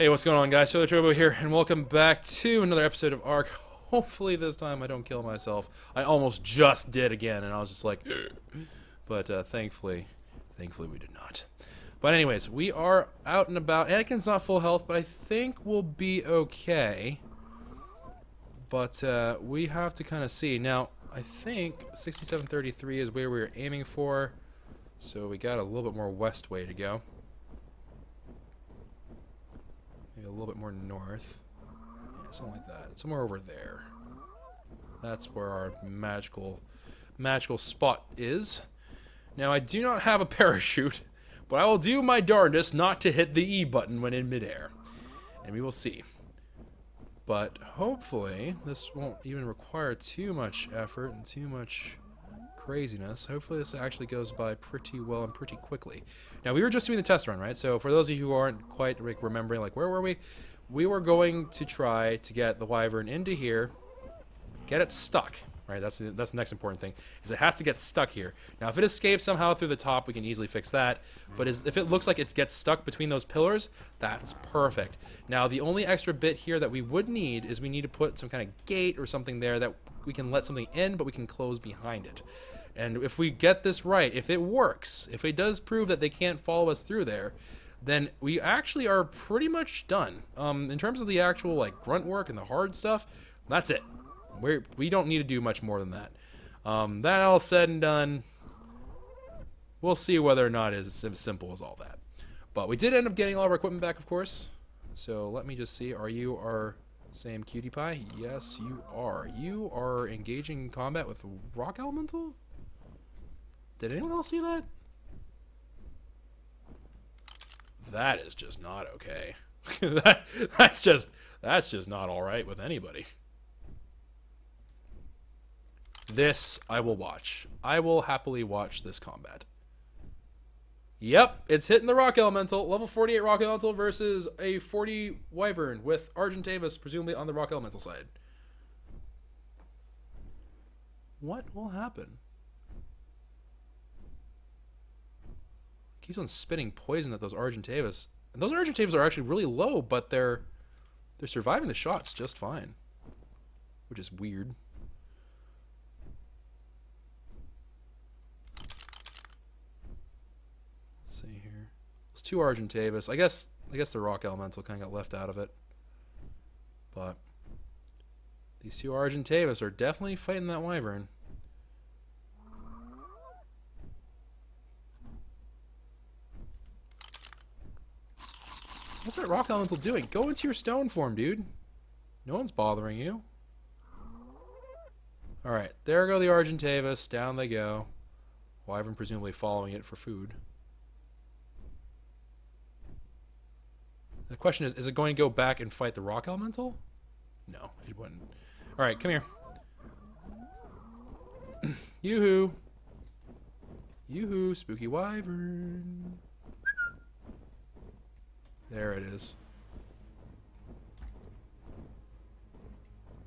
Hey, what's going on, guys? Trobo here, and welcome back to another episode of ARK. Hopefully this time I don't kill myself. I almost just did again, and I was just like, but thankfully we did not. But anyways, we are out and about. Anakin's not full health, but I think we'll be okay. But we have to kind of see. Now, I think 6733 is where we were aiming for, so we got a little bit more west way to go. Maybe a little bit more north. Yeah, something like that. Somewhere over there. That's where our magical spot is. Now, I do not have a parachute, but I will do my darndest not to hit the E button when in midair. And we will see. But hopefully, this won't even require too much effort and too much craziness. Hopefully this actually goes by pretty well and pretty quickly. Now, we were just doing the test run, right? So for those of you who aren't quite remembering, like, where were we? We were going to try to get the Wyvern into here, get it stuck, right? That's the next important thing, is it has to get stuck here. Now, if it escapes somehow through the top, we can easily fix that. But if it looks like it gets stuck between those pillars, that's perfect. Now, the only extra bit here that we would need is we need to put some kind of gate or something there that we can let something in, but we can close behind it. And if we get this right, if it works, if it does prove that they can't follow us through there, then we actually are pretty much done. In terms of the actual like grunt work and the hard stuff, that's it. We don't need to do much more than that. That all said and done, we'll see whether or not it's as simple as all that. But we did end up getting all of our equipment back, of course. So let me just see. Are you our same cutie pie? Yes, you are. You are engaging in combat with Rock Elemental? Did anyone else see that? That is just not okay. that's just not all right with anybody. This I will watch. I will happily watch this combat. Yep, it's hitting the Rock Elemental. Level 48 Rock Elemental versus a 40 Wyvern with Argentavis presumably on the Rock Elemental side. What will happen? Keeps on spitting poison at those Argentavis. And those Argentavis are actually really low, but they're surviving the shots just fine. Which is weird. Let's see here. Those two Argentavis. I guess the Rock Elemental kind of got left out of it. But these two Argentavis are definitely fighting that Wyvern. What's that Rock Elemental doing? Go into your stone form, dude. No one's bothering you. Alright, there go the Argentavis. Down they go. Wyvern presumably following it for food. The question is it going to go back and fight the Rock Elemental? No, it wouldn't. Alright, come here. Yoo-hoo. Yoo-hoo, spooky Wyvern. There it is.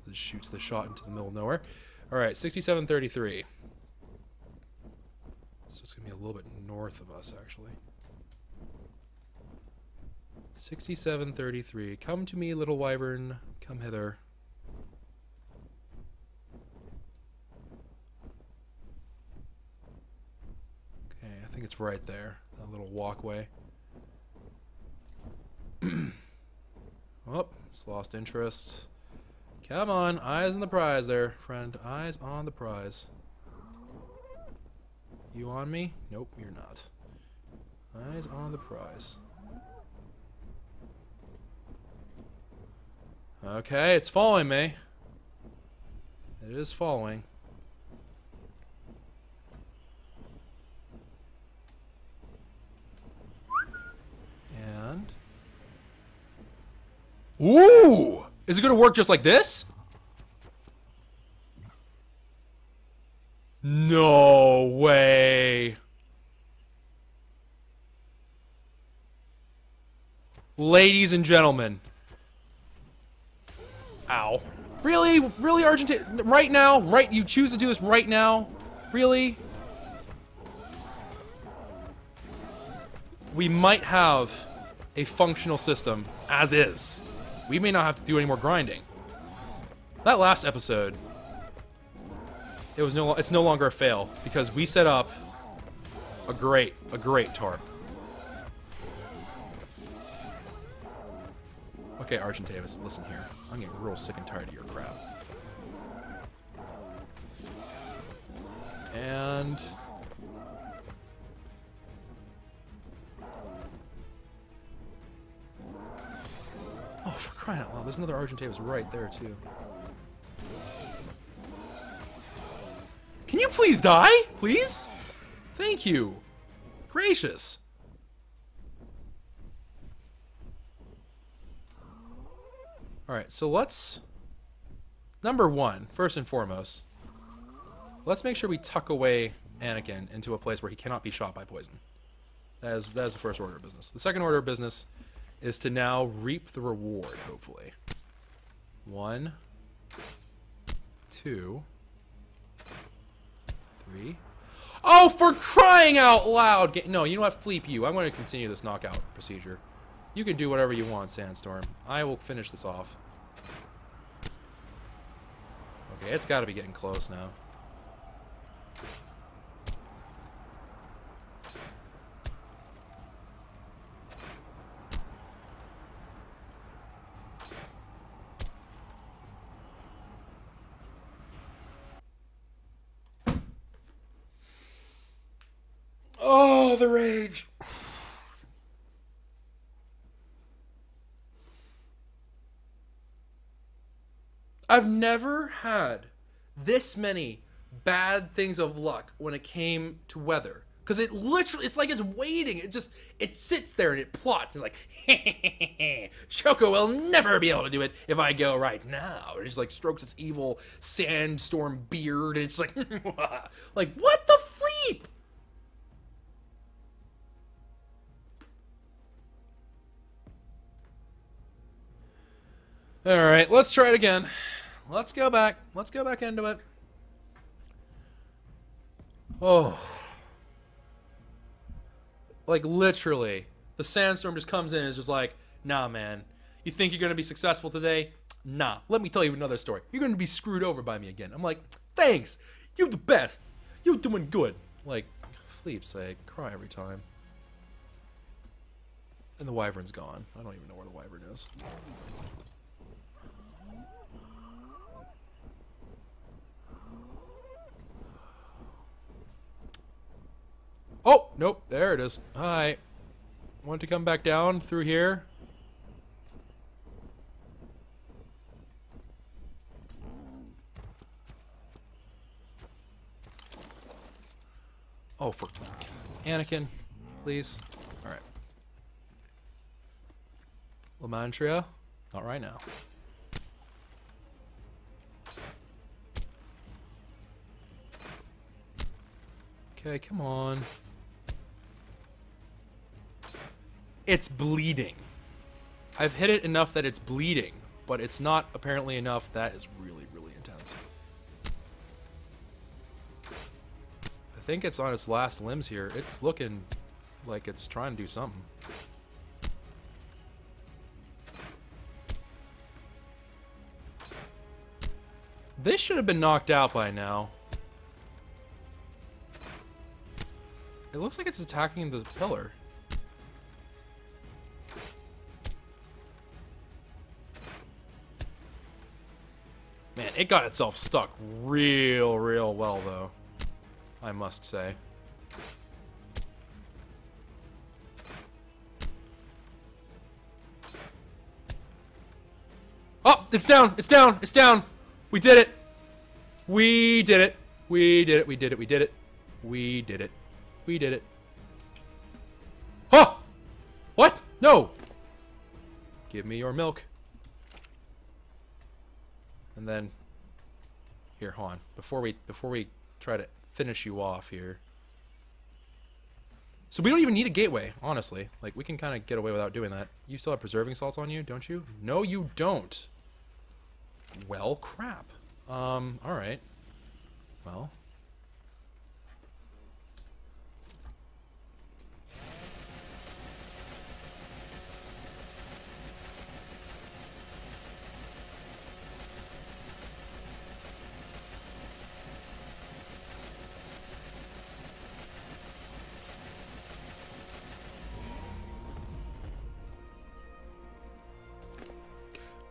This shoots the shot into the middle of nowhere. Alright, 6733. So it's going to be a little bit north of us, actually. 6733. Come to me, little Wyvern. Come hither. Okay, I think it's right there. That little walkway. Oh, it's lost interest. Come on, eyes on the prize there, friend. Eyes on the prize. You on me? Nope, you're not. Eyes on the prize. Okay, it's following me. It is following. And... Ooh! Is it going to work just like this? No way. Ladies and gentlemen. Ow. Really? Really, Argentina? Right now? Right? You choose to do this right now? Really? We might have a functional system as is. We may not have to do any more grinding. That last episode, it's no longer a fail because we set up a great tarp. Okay, Argentavis, listen here. I'm getting real sick and tired of your crap. And oh, for crying out loud, there's another Argentavis right there too. Can you please die? Please? Thank you. Gracious. Alright, so let's... Number one, first and foremost, let's make sure we tuck away Anakin into a place where he cannot be shot by poison. That is the first order of business. The second order of business is to now reap the reward, hopefully. 1, 2, 3. Oh, for crying out loud! No, you know what? Fleep you. I'm going to continue this knockout procedure. You can do whatever you want, Sandstorm. I will finish this off. Okay, it's got to be getting close now. Oh, the rage! I've never had this many bad things of luck when it came to weather. Because it literally, it's like it's waiting. It sits there and it plots and like, Choco will never be able to do it if I go right now. And it just like strokes its evil sandstorm beard and it's like, like, what the fleep? All right, let's try it again. Let's go back. Let's go back into it. Oh. Like, literally, the sandstorm just comes in and is just like, nah, man. You think you're going to be successful today? Nah. Let me tell you another story. You're going to be screwed over by me again. I'm like, thanks. You're the best. You're doing good. Like, Fleep's sake. Cry every time. And the wyvern's gone. I don't even know where the wyvern is. Oh, nope, there it is. Hi. Want to come back down through here? Oh, for Anakin, please. All right. Lamantria, not right now. Okay, come on. It's bleeding. I've hit it enough that it's bleeding, but it's not apparently enough that is really, really intense. I think it's on its last limbs here. It's looking like it's trying to do something. This should have been knocked out by now. It looks like it's attacking the pillar. Man, it got itself stuck real well, though. I must say. Oh, it's down! It's down! It's down! We did it! We did it! We did it! We did it! We did it! We did it! We did it. Huh! What? No! Give me your milk. And then, here, hold on. Before we try to finish you off here. So we don't even need a gateway, honestly. Like, we can kind of get away without doing that. You still have preserving salts on you, don't you? No, you don't. Well, crap. Alright. Well.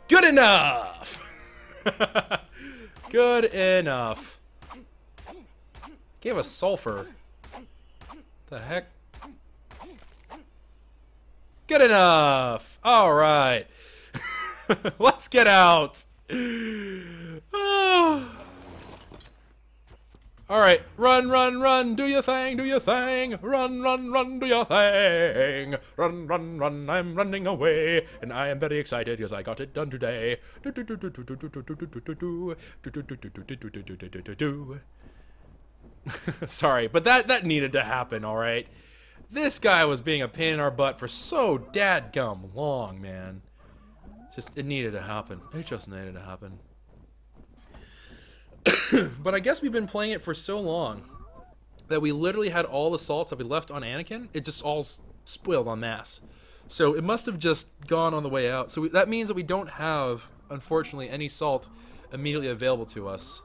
Good enough! Good enough. Gave us sulfur. The heck? Good enough! Alright. Let's get out! Alright, run, run, run, do your thing, do your thing. Run, run, run, do your thing. Run, run, run, I'm running away. And I am very excited because I got it done today. Sorry, but that needed to happen, alright? This guy was being a pain in our butt for so dadgum long, man. It needed to happen. It just needed to happen. But I guess we've been playing it for so long that we literally had all the salts that we left on Anakin. It just all spoiled en masse. So it must have just gone on the way out. So that means that we don't have, unfortunately, any salt immediately available to us.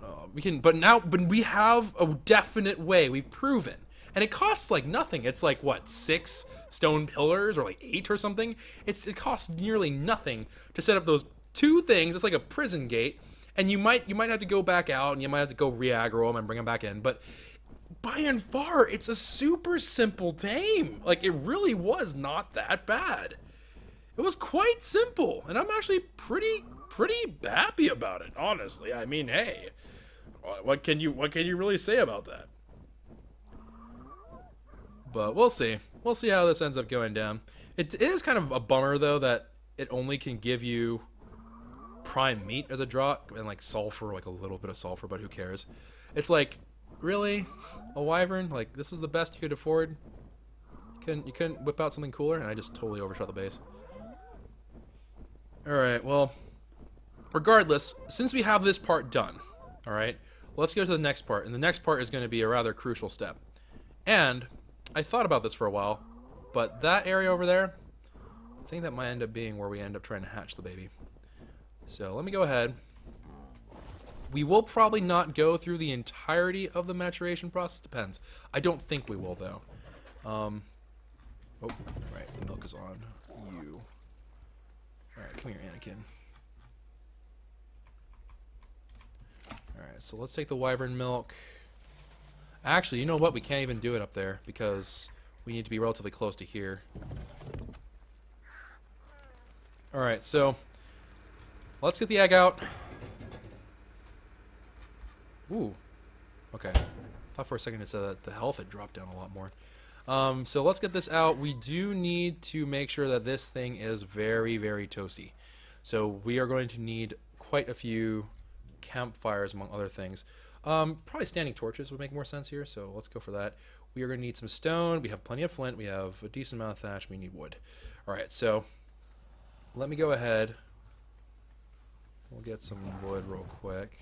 But we have a definite way. We've proven. And it costs like nothing. It's like, what, 6 stone pillars or like 8 or something? It costs nearly nothing to set up those 2 things. It's like a prison gate. And you might have to go back out, and you might have to go re-aggro them and bring them back in. But by and far, it's a super simple game. Like, it really was not that bad. It was quite simple, and I'm actually pretty happy about it, honestly. I mean, hey, what can you really say about that? But we'll see. We'll see how this ends up going down. It is kind of a bummer, though, that it only can give you prime meat as a drop and like sulfur, like a little bit of sulfur, but who cares? It's like, really, a wyvern? Like, this is the best you could afford? You couldn't whip out something cooler? And I just totally overshot the base. Alright, well, regardless, since we have this part done, alright, let's go to the next part, and the next part is going to be a rather crucial step. And I thought about this for a while, but that area over there, I think that might end up being where we end up trying to hatch the baby. So let me go ahead. We will probably not go through the entirety of the maturation process. Depends. I don't think we will, though. Oh, right. The milk is on. You. Alright, come here, Anakin. Alright, so let's take the wyvern milk. Actually, you know what? We can't even do it up there because we need to be relatively close to here. Alright, so let's get the egg out. Ooh. Okay. Thought for a second it said that the health had dropped down a lot more. So let's get this out. We do need to make sure that this thing is very, very toasty. So we are going to need quite a few campfires, among other things. Probably standing torches would make more sense here, so let's go for that. We are going to need some stone. We have plenty of flint. We have a decent amount of thatch. We need wood. Alright, so let me go ahead. We'll get some wood real quick.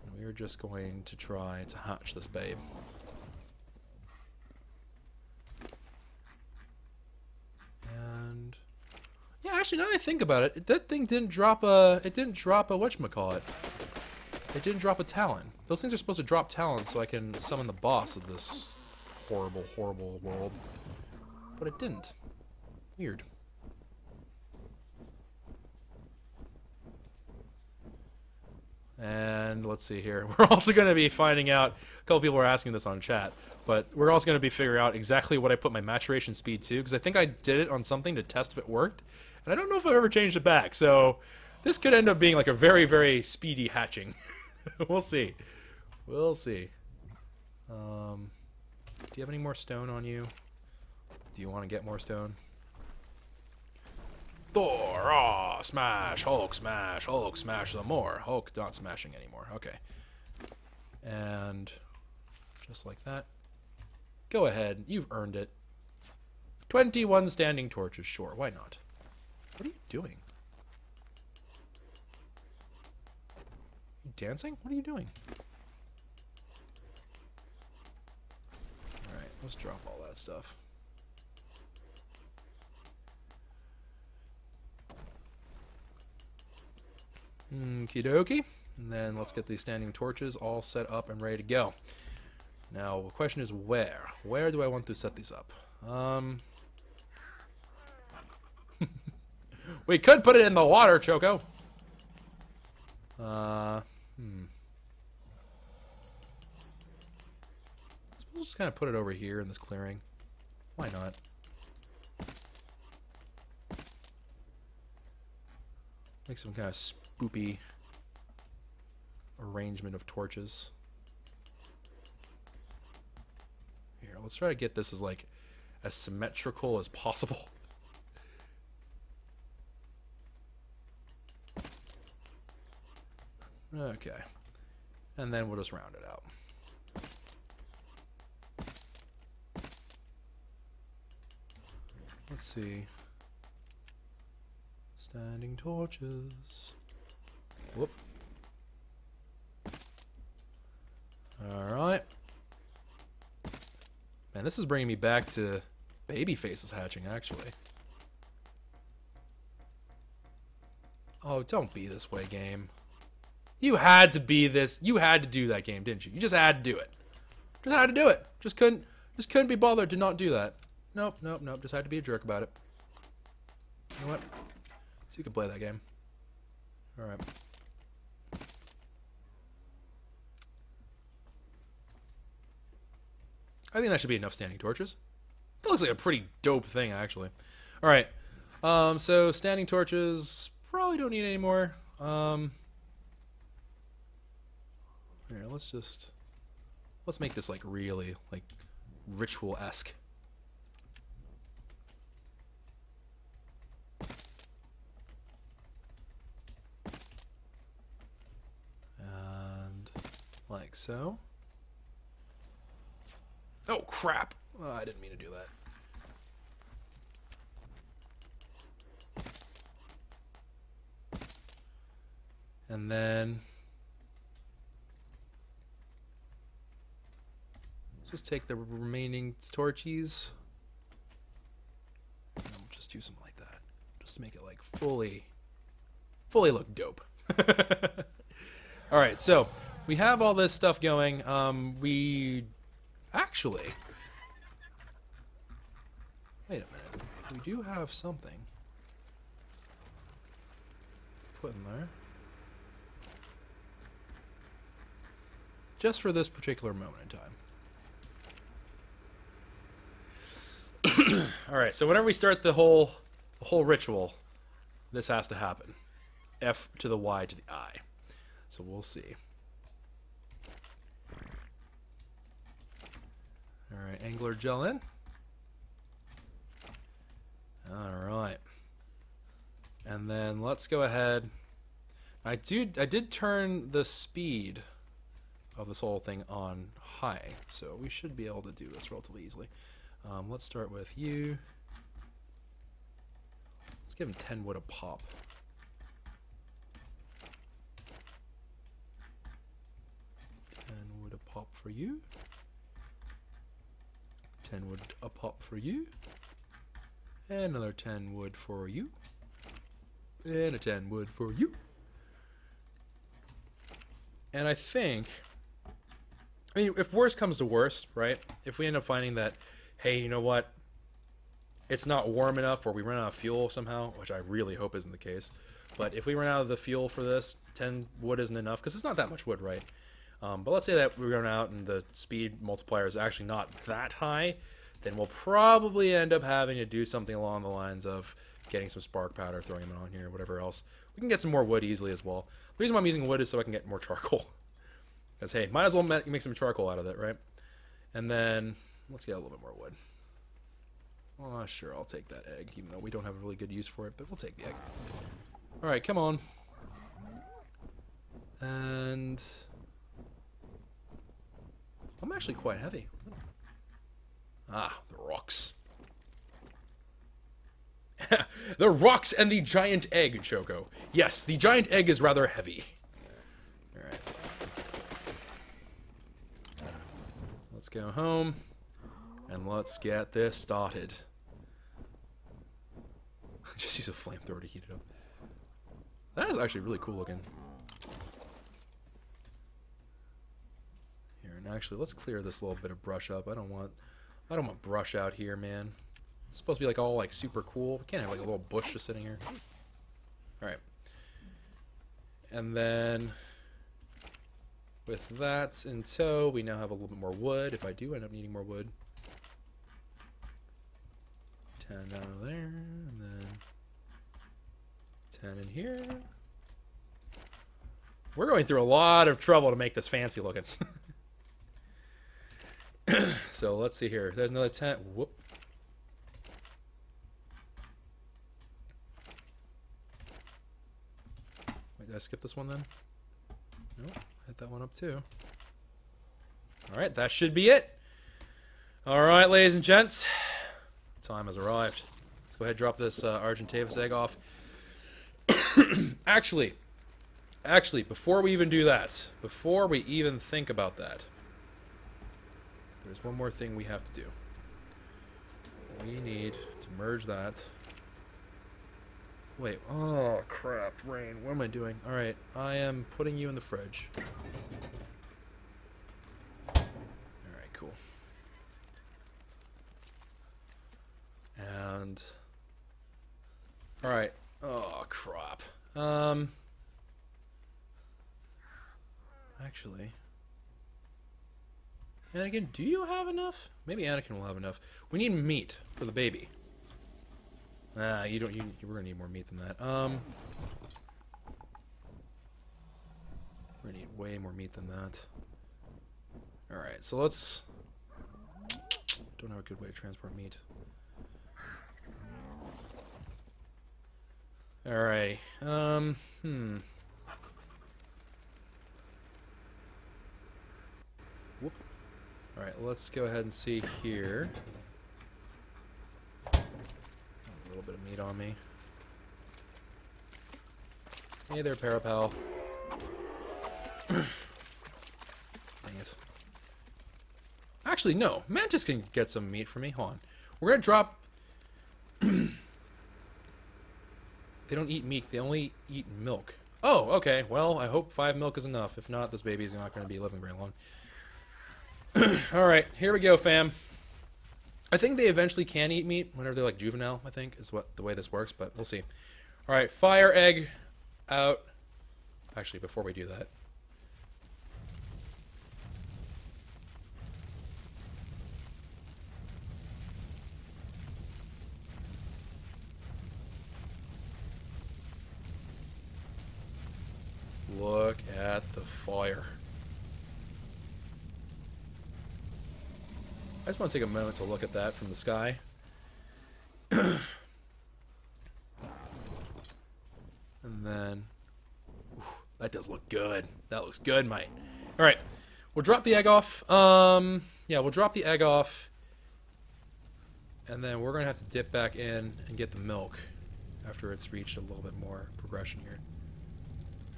And we are just going to try to hatch this babe. And yeah, actually, now that I think about it, that thing didn't drop a. It didn't drop a whatchamacallit. It didn't drop a talon. Those things are supposed to drop talons so I can summon the boss of this horrible, horrible world. But it didn't. Weird. And let's see here. We're also going to be finding out, a couple people are asking this on chat, but we're also going to be figuring out exactly what I put my maturation speed to, because I think I did it on something to test if it worked, and I don't know if I've ever changed it back, so this could end up being like a very, very speedy hatching. We'll see. We'll see. Do you have any more stone on you? Do you want to get more stone? Thor, smash, Hulk, smash some more. Hulk not smashing anymore. Okay. And just like that. Go ahead. You've earned it. 21 standing torches. Sure, why not? What are you doing? You dancing? What are you doing? Alright, let's drop all that stuff. Okie dokie. And then let's get these standing torches all set up and ready to go. Now, the question is where? Where do I want to set these up? We could put it in the water, Choco. We'll just kind of put it over here in this clearing. Why not? Make some kind of spoopy arrangement of torches. Here, let's try to get this as like as symmetrical as possible. Okay. And then we'll just round it out. Let's see. Standing torches. Whoop. Alright. Man, this is bringing me back to baby faces hatching, actually. Oh, don't be this way, game. You had to be this. You had to do that game, didn't you? You just had to do it. Just had to do it. Just couldn't be bothered to not do that. Nope, nope, nope. Just had to be a jerk about it. You know what? So you can play that game. Alright. I think that should be enough standing torches. That looks like a pretty dope thing, actually. Alright. So standing torches probably don't need any more. Here, let's make this like really like ritual-esque. And like so. Oh crap! Oh, I didn't mean to do that. And then just take the remaining torches. And we'll just do something like that, just to make it like fully look dope. All right, so we have all this stuff going. We actually, wait a minute. We do have something put in there. Just for this particular moment in time. Alright, so whenever we start the whole ritual, this has to happen. F to the Y to the I. So we'll see. Alright, angler gel in. Alright. And then let's go ahead. I did turn the speed of this whole thing on high, so we should be able to do this relatively easily. Let's start with you. Let's give him 10 wood a pop. Wood a pop for you. 10 wood a pop for you. And another 10 wood for you. And a 10 wood for you. And I think, I mean, if worst comes to worst, right? If we end up finding that, hey, you know what? It's not warm enough, or we run out of fuel somehow, which I really hope isn't the case. But if we run out of the fuel for this, 10 wood isn't enough, because it's not that much wood, right? But let's say that we run out and the speed multiplier is actually not that high, then we'll probably end up having to do something along the lines of getting some spark powder, throwing them on here, whatever else. We can get some more wood easily as well. The reason why I'm using wood is so I can get more charcoal. Because, hey, might as well make some charcoal out of it, right? And then, let's get a little bit more wood. Oh, sure, I'll take that egg, even though we don't have a really good use for it, but we'll take the egg. Alright, come on. And I'm actually quite heavy. Ah, the rocks. The rocks and the giant egg, Choco. Yes, the giant egg is rather heavy. Alright. Let's go home. And let's get this started. Just use a flamethrower to heat it up. That is actually really cool looking. Here, and actually, let's clear this little bit of brush up. I don't want brush out here, man. It's supposed to be like all like super cool. We can't have like a little bush just sitting here. Alright. And then, with that in tow, we now have a little bit more wood, if I do end up needing more wood. 10 out of there, and then 10 in here. We're going through a lot of trouble to make this fancy looking. So let's see here. There's another 10. Whoop. Wait, did I skip this one then? Nope, hit that one up too. Alright, that should be it. Alright, ladies and gents. Time has arrived. Let's go ahead and drop this Argentavis egg off. Actually, before we even do that, before we even think about that, there's one more thing we have to do. We need to merge that. Wait, oh crap, rain, what am I doing? Alright, I am putting you in the fridge. Alright, cool. And... Alright, oh crap. Actually... Anakin, do you have enough? Maybe Anakin will have enough. We need meat for the baby. Nah, you don't. We're gonna need more meat than that. We're gonna need way more meat than that. All right, so let's. Don't have a good way to transport meat. All right. Whoop. Alright, let's go ahead and see here. Got a little bit of meat on me. Hey there, Parapal. Dang it. Actually, no. Mantis can get some meat for me. Hold on. We're gonna drop... They don't eat meat. They only eat milk. Oh, okay. Well, I hope 5 milk is enough. If not, this baby is not going to be living very long. Alright, here we go, fam. I think they eventually can eat meat whenever they're like juvenile, I think, is what the way this works, but we'll see. Alright, fire egg out. Actually, before we do that. Look at the fire. I just want to take a moment to look at that from the sky. And then... Ooh, that does look good. That looks good, mate. Alright. We'll drop the egg off. Yeah, we'll drop the egg off. And then we're going to have to dip back in and get the milk after it's reached a little bit more progression here.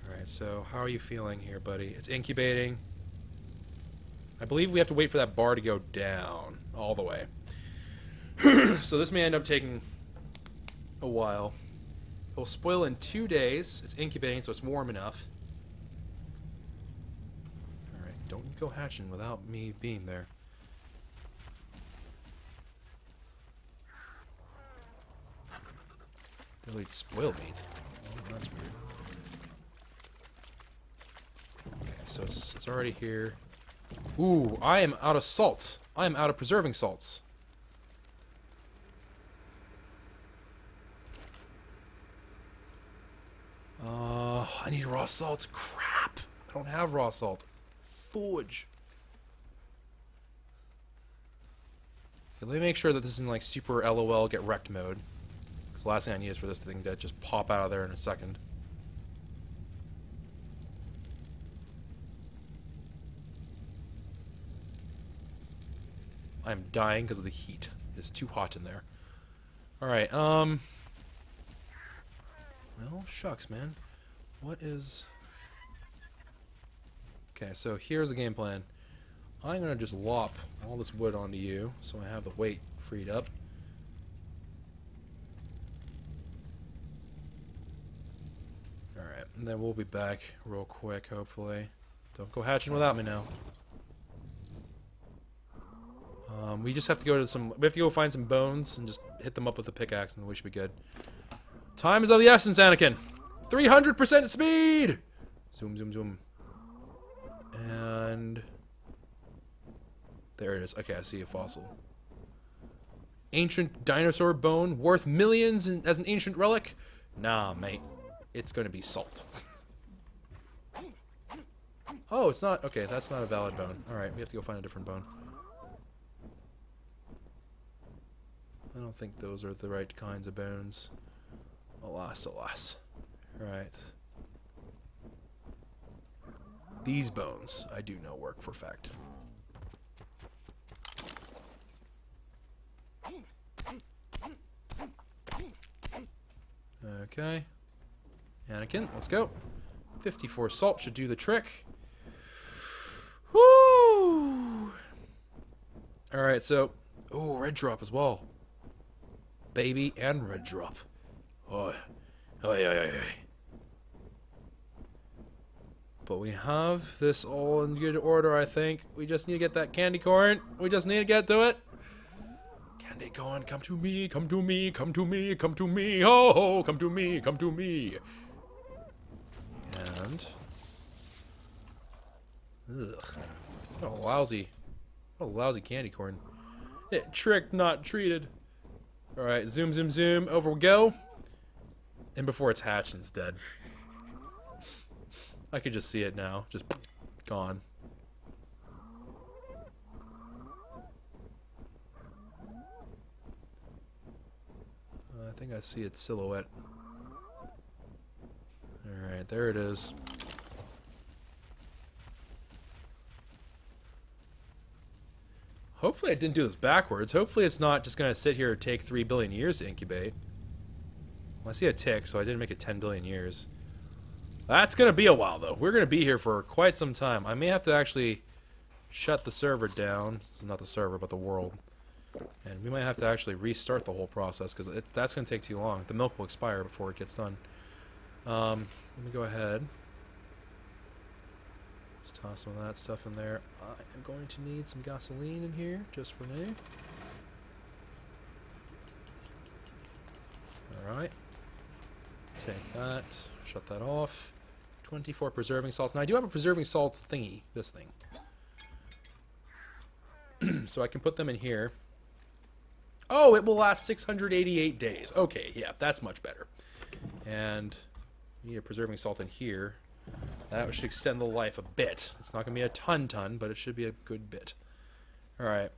Alright, so how are you feeling here, buddy? It's incubating. I believe we have to wait for that bar to go down all the way. So this may end up taking a while. It'll spoil in 2 days. It's incubating, so it's warm enough. Alright, don't go hatching without me being there. They'll eat spoiled meat. Oh, that's weird. Okay, so it's already here. Ooh, I am out of salt. I am out of preserving salts. I need raw salt. Crap! I don't have raw salt. Fudge. Okay, let me make sure that this is in like super LOL get wrecked mode. Because the last thing I need is for this thing to just pop out of there in a second. I'm dying because of the heat. It's too hot in there. Alright, well, shucks, man. What is... Okay, so here's the game plan. I'm going to just lop all this wood onto you, so I have the weight freed up. Alright, and then we'll be back real quick, hopefully. Don't go hatching without me now. We just have to go to some... We have to go find some bones and just hit them up with a pickaxe, and we should be good. Time is of the essence, Anakin! 300% speed! Zoom, zoom, zoom. And... there it is. Okay, I see a fossil. Ancient dinosaur bone worth millions as an ancient relic? Nah, mate. It's gonna be salt. Oh, it's not. Okay, that's not a valid bone. Alright, we have to go find a different bone. I don't think those are the right kinds of bones. Alas, alas. Right. These bones, I do know work for fact. Okay. Anakin, let's go. 54 salt should do the trick. Woo! Alright, so... oh, red drop as well. Baby and red drop. Oh, oh, yeah. But we have this all in good order, I think. We just need to get that candy corn. We just need to get to it. Candy corn, come to me, come to me, come to me, come to me. Ho, ho, come to me, come to me. And... ugh. What a lousy candy corn. It tricked, not treated. Alright, zoom, zoom, zoom. Over we go. And before it's hatched, it's dead. I could just see it now. Just gone. I think I see its silhouette. Alright, there it is. Hopefully I didn't do this backwards. Hopefully it's not just going to sit here and take 3 billion years to incubate. Well, I see a tick, so I didn't make it 10 billion years. That's going to be a while, though. We're going to be here for quite some time. I may have to actually shut the server down. Not the server, but the world. And we might have to actually restart the whole process, because that's going to take too long. The milk will expire before it gets done. Let me go ahead. Let's toss some of that stuff in there. I am going to need some gasoline in here, just for now. Alright. Take that. Shut that off. 24 preserving salts. Now, I do have a preserving salt thingy. This thing. So I can put them in here. Oh, it will last 688 days. Okay, yeah, that's much better. And we need a preserving salt in here. That should extend the life a bit. It's not going to be a ton, but it should be a good bit. Alright.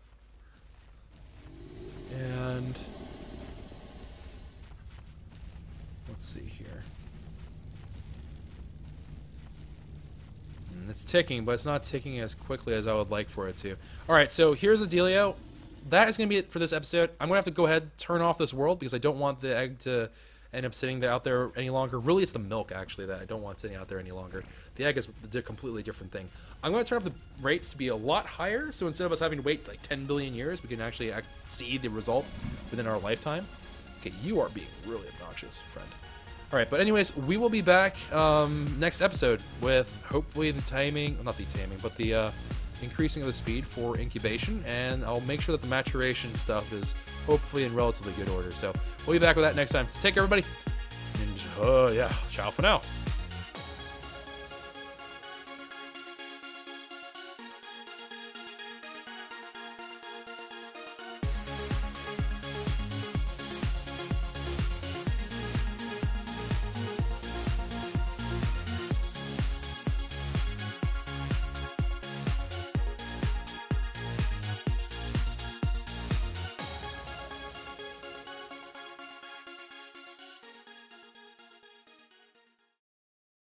And... let's see here. It's ticking, but it's not ticking as quickly as I would like for it to. Alright, so here's the dealio. That is going to be it for this episode. I'm going to have to go ahead and turn off this world because I don't want the egg to end up sitting out there any longer. Really, it's the milk, actually, that I don't want sitting out there any longer. The egg is a completely different thing. I'm going to turn up the rates to be a lot higher, so instead of us having to wait like 10 billion years, we can actually see the result within our lifetime. Okay, you are being really obnoxious, friend. Alright, but anyways, we will be back next episode with hopefully the taming, not the taming, but the increasing of the speed for incubation, and I'll make sure that the maturation stuff is hopefully in relatively good order. So we'll be back with that next time. So take care, everybody, and yeah, ciao for now.